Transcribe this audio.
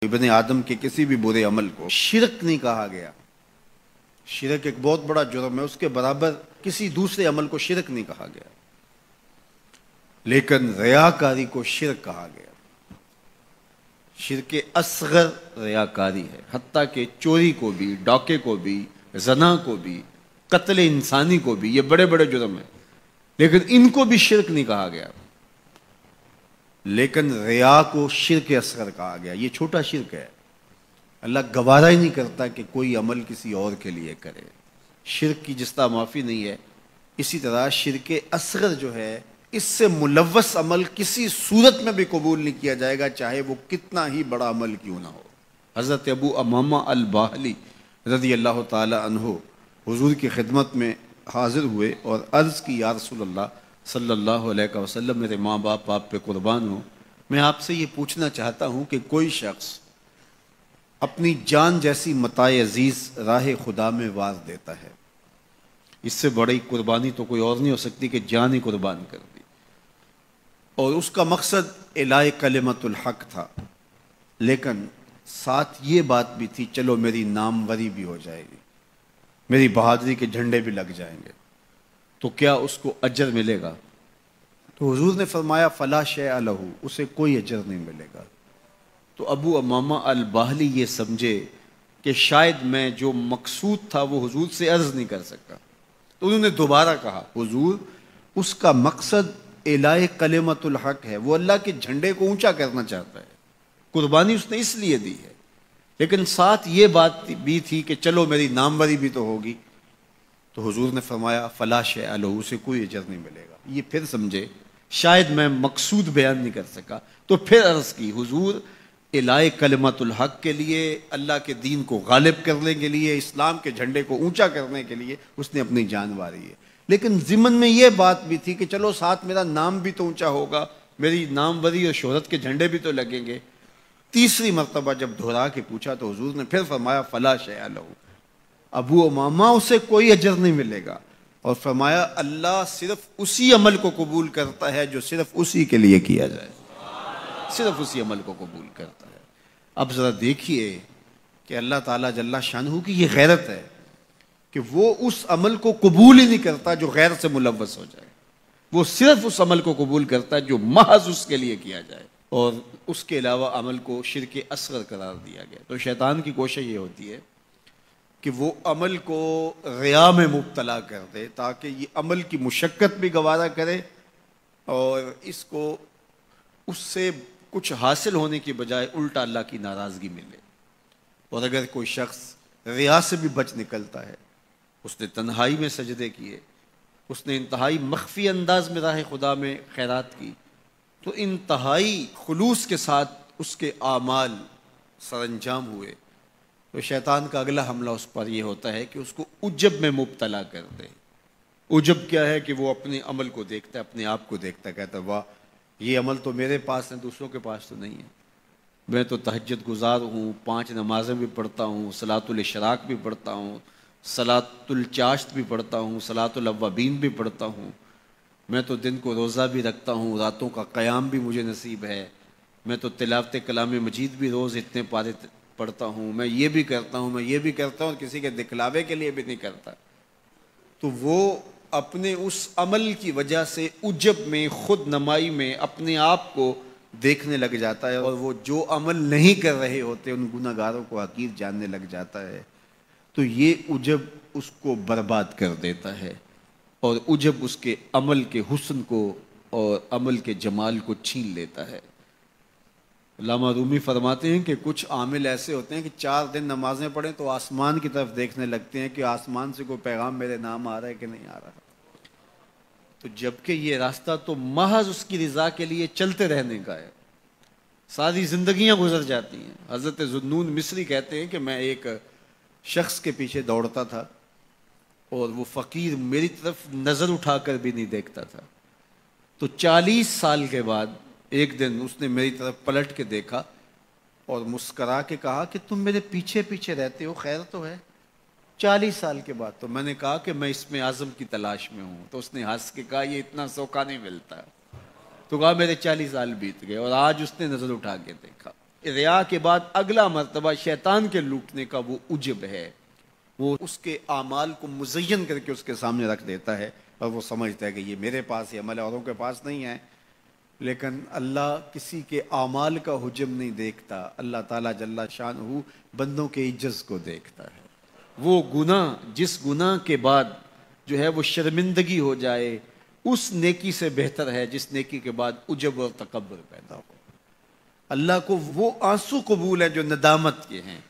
ابن آدم کے کسی بھی برے عمل کو شرک نہیں کہا گیا. شرک ایک بہت بڑا جرم ہے، اس کے برابر کسی دوسرے عمل کو شرک نہیں کہا گیا. لیکن ریاکاری کو شرک کہا گیا. شرک اصغر ریاکاری ہے، حتیٰ کہ چوری کو بھی، ڈاکے کو بھی، زنا کو بھی، قتل انسانی کو بھی، یہ بڑے بڑے جرم ہیں، لیکن ان کو بھی شرک نہیں کہا گیا. لیکن ریا کو شرک اصغر کہا گیا. یہ چھوٹا شرک ہے، اللہ گوارا ہی نہیں کرتا کہ کوئی عمل کسی اور کے لیے کرے. شرک کی جس طرح معافی نہیں ہے، اسی طرح شرک اصغر جو ہے، اس سے ملوث عمل کسی صورت میں بھی قبول نہیں کیا جائے گا، چاہے وہ کتنا ہی بڑا عمل کیوں نہ ہو. حضرت ابو امامہ الباہلی رضی اللہ تعالی عنہ حضور کی خدمت میں حاضر ہوئے اور عرض کی، یا رسول اللہ صلی اللہ علیہ وسلم، میرے ماں باپ آپ پہ قربان ہوں، میں آپ سے یہ پوچھنا چاہتا ہوں کہ کوئی شخص اپنی جان جیسی متاع عزیز راہ خدا میں وار دیتا ہے، اس سے بڑی قربانی تو کوئی اور نہیں ہو سکتی کہ جان ہی قربان کر دی، اور اس کا مقصد اعلاء کلمت الحق تھا، لیکن ساتھ یہ بات بھی تھی چلو میری ناموری بھی ہو جائے گی، میری بہادری کے جھنڈے بھی لگ جائیں گے، تو کیا اس کو اجر ملے گا؟ تو حضور نے فرمایا فلا شیء لہ، اسے کوئی اجر نہیں ملے گا. تو ابو امامہ الباہلی یہ سمجھے کہ شاید میں جو مقصود تھا وہ حضور سے عرض نہیں کر سکا، تو انہوں نے دوبارہ کہا حضور اس کا مقصد اعلاء کلمت الحق ہے، وہ اللہ کے جھنڈے کو اونچا کرنا چاہتا ہے، قربانی اس نے اس لیے دی ہے، لیکن ساتھ یہ بات بھی تھی کہ چلو میری ناموری بھی تو ہوگی. تو حضور نے فرمایا فلا شیء لہ، اسے کوئی اجر نہیں ملے گا. یہ پھر سمجھے شاید میں مقصود بیان نہیں کر سکا، تو پھر عرض کی حضور اعلاء کلمت الحق کے لیے، اللہ کے دین کو غالب کرنے کے لیے، اسلام کے جھنڈے کو اونچا کرنے کے لیے اس نے اپنی جان واری ہے، لیکن ضمن میں یہ بات بھی تھی کہ چلو ساتھ میرا نام بھی تو اونچا ہوگا، میری ناموری اور شہرت کے جھنڈے بھی تو لگیں گے. تیسری مرتبہ جب دہرا کے پوچھا تو حضور نے پھر فرمایا فلا شیء لہ، ابو امامہ اسے کوئی اجر نہیں ملے گا، اور فرمایا اللہ صرف اسی عمل کو قبول کرتا ہے جو صرف اسی کے لیے کیا جائے، صرف اسی عمل کو قبول کرتا ہے. اب ذرا دیکھیے کہ اللہ تعالیٰ جل شانہ کی یہ غیرت ہے کہ وہ اس عمل کو قبول ہی نہیں کرتا جو غیر سے ملوث ہو جائے، وہ صرف اس عمل کو قبول کرتا ہے جو محض اس کے لیے کیا جائے، اور اس کے علاوہ عمل کو شرک اصغر قرار دیا گیا. تو شیطان کی کوشش یہ ہوتی ہے کہ وہ عمل کو ریا میں مبتلا کر دے تاکہ یہ عمل کی مشقت بھی گوارا کرے اور اس کو اس سے کچھ حاصل ہونے کی بجائے الٹا اللہ کی ناراضگی ملے. اور اگر کوئی شخص ریا سے بھی بچ نکلتا ہے، اس نے تنہائی میں سجدے کیے، اس نے انتہائی مخفی انداز میں راہ خدا میں خیرات کی، تو انتہائی خلوص کے ساتھ اس کے اعمال سر انجام ہوئے، تو شیطان کا اگلا حملہ اس پر یہ ہوتا ہے کہ اس کو عجب میں مبتلا کر دے. عجب کیا ہے کہ وہ اپنے عمل کو دیکھتا ہے، اپنے آپ کو دیکھتا ہے، کہتا ہے واہ یہ عمل تو میرے پاس ہے، دوسروں کے پاس تو نہیں ہے، میں تو تہجد گزار ہوں، 5 نمازیں بھی پڑھتا ہوں، صلاۃ الاشراق بھی پڑھتا ہوں، صلاۃ الچاشت بھی پڑھتا ہوں، صلاۃ الاوابین بھی پڑھتا ہوں، میں تو دن کو روزہ بھی رکھتا ہوں، راتوں کا قیام بھی مجھے نصیب ہے، میں تو تلاوت کلام مجید بھی روز اتنے پارے پڑھتا ہوں، میں یہ بھی کرتا ہوں، میں یہ بھی کرتا ہوں، کسی کے دکھلاوے کے لیے بھی نہیں کرتا. تو وہ اپنے اس عمل کی وجہ سے عجب میں، خود نمائی میں اپنے آپ کو دیکھنے لگ جاتا ہے، اور وہ جو عمل نہیں کر رہے ہوتے ان گناہ گاروں کو حقیر جاننے لگ جاتا ہے. تو یہ عجب اس کو برباد کر دیتا ہے، اور عجب اس کے عمل کے حسن کو اور عمل کے جمال کو چھین لیتا ہے. علامہ رومی فرماتے ہیں کہ کچھ عامل ایسے ہوتے ہیں کہ 4 دن نمازیں پڑھیں تو آسمان کی طرف دیکھنے لگتے ہیں کہ آسمان سے کوئی پیغام میرے نام آ رہا ہے کہ نہیں آ رہا. تو جبکہ یہ راستہ تو محض اس کی رضا کے لیے چلتے رہنے کا ہے، ساری زندگیاں گزر جاتی ہیں. حضرت ذوالنون مصری کہتے ہیں کہ میں ایک شخص کے پیچھے دوڑتا تھا اور وہ فقیر میری طرف نظر اٹھا کر بھی نہیں دیکھتا تھا. تو 40 سال کے بعد ایک دن اس نے میری طرف پلٹ کے دیکھا اور مسکرا کے کہا کہ تم میرے پیچھے پیچھے رہتے ہو، خیر تو ہے. 40 سال کے بعد. تو میں نے کہا کہ میں اسم اعظم کی تلاش میں ہوں. تو اس نے ہنس کے کہا یہ اتنا سوکھا نہیں ملتا. تو کہا میرے 40 سال بیت گئے اور آج اس نے نظر اٹھا کے دیکھا. ریا کے بعد اگلا مرتبہ شیطان کے لوٹنے کا وہ عجب ہے، وہ اس کے اعمال کو مزین کر کے اس کے سامنے رکھ دیتا ہے اور وہ سمجھتا ہے کہ یہ میرے پاس یہ عمل ہے، اوروں کے پاس نہیں ہے۔ لیکن اللہ کسی کے اعمال کا حجم نہیں دیکھتا، اللہ تعالیٰ جل شانہ بندوں کے عجز کو دیکھتا ہے۔ وہ گناہ جس گناہ کے بعد جو ہے وہ شرمندگی ہو جائے، اس نیکی سے بہتر ہے جس نیکی کے بعد عجب اور تکبر پیدا ہو۔ اللہ کو وہ آنسو قبول ہیں جو ندامت کے ہیں،